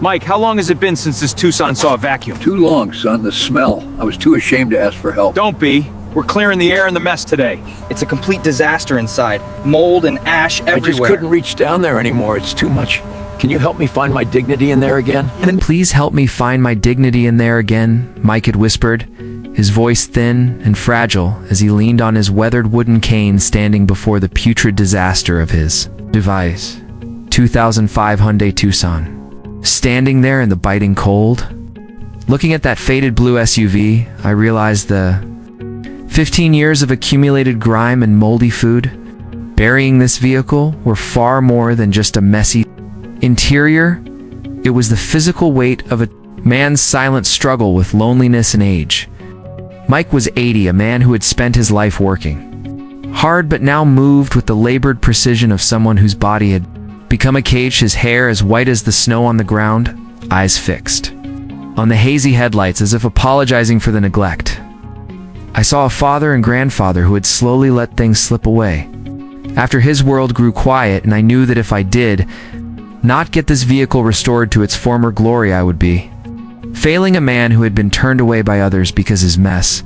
Mike, how long has it been since this Tucson saw a vacuum? Too long, son. The smell. I was too ashamed to ask for help. Don't be. We're clearing the air and the mess today. It's a complete disaster inside. Mold and ash everywhere. I just couldn't reach down there anymore. It's too much. Can you help me find my dignity in there again? Please help me find my dignity in there again, Mike had whispered, his voice thin and fragile as he leaned on his weathered wooden cane standing before the putrid disaster of his device. 2005 Hyundai Tucson. Standing there in the biting cold, looking at that faded blue SUV, I realized the 15 years of accumulated grime and moldy food burying this vehicle were far more than just a messy interior. It was the physical weight of a man's silent struggle with loneliness and age. Mike was 80, a man who had spent his life working hard but now moved with the labored precision of someone whose body had become a cage, his hair as white as the snow on the ground, eyes fixed on the hazy headlights as if apologizing for the neglect. I saw a father and grandfather who had slowly let things slip away. After his world grew quiet, and I knew that if I did not get this vehicle restored to its former glory, I would be failing a man who had been turned away by others because his mess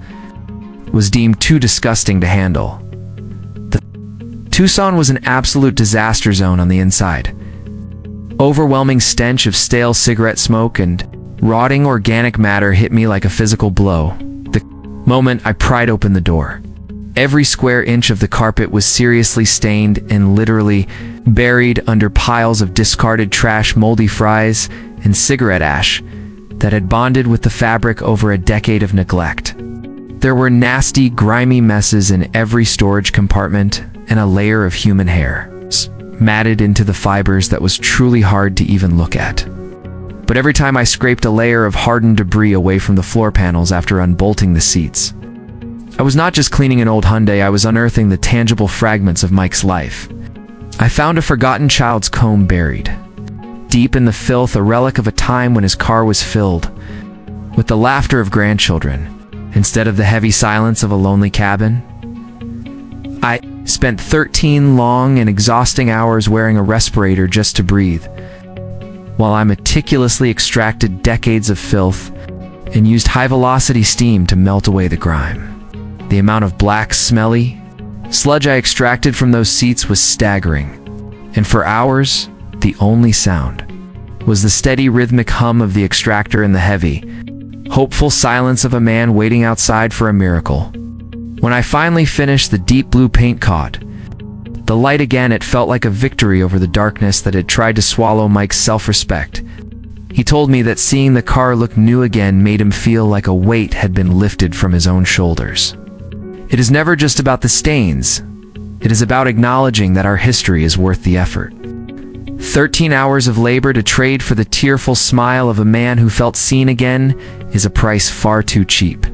was deemed too disgusting to handle. Tucson was an absolute disaster zone on the inside. Overwhelming stench of stale cigarette smoke and rotting organic matter hit me like a physical blow the moment I pried open the door. Every square inch of the carpet was seriously stained and literally buried under piles of discarded trash, moldy fries, and cigarette ash that had bonded with the fabric over a decade of neglect. There were nasty, grimy messes in every storage compartment, and a layer of human hair matted into the fibers that was truly hard to even look at. But every time I scraped a layer of hardened debris away from the floor panels after unbolting the seats, I was not just cleaning an old Hyundai, I was unearthing the tangible fragments of Mike's life. I found a forgotten child's comb buried deep in the filth, a relic of a time when his car was filled with the laughter of grandchildren instead of the heavy silence of a lonely cabin. I spent 13 long and exhausting hours wearing a respirator just to breathe, while I meticulously extracted decades of filth and used high-velocity steam to melt away the grime. The amount of black, smelly sludge I extracted from those seats was staggering, and for hours, the only sound was the steady rhythmic hum of the extractor and the heavy, hopeful silence of a man waiting outside for a miracle. When I finally finished, the deep blue paint caught the light again. It felt like a victory over the darkness that had tried to swallow Mike's self-respect. He told me that seeing the car look new again made him feel like a weight had been lifted from his own shoulders. It is never just about the stains. It is about acknowledging that our history is worth the effort. 13 hours of labor to trade for the tearful smile of a man who felt seen again is a price far too cheap.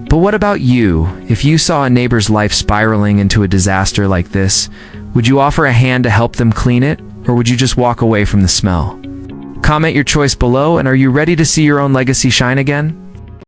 But what about you? If you saw a neighbor's life spiraling into a disaster like this, would you offer a hand to help them clean it, or would you just walk away from the smell? Comment your choice below, and are you ready to see your own legacy shine again?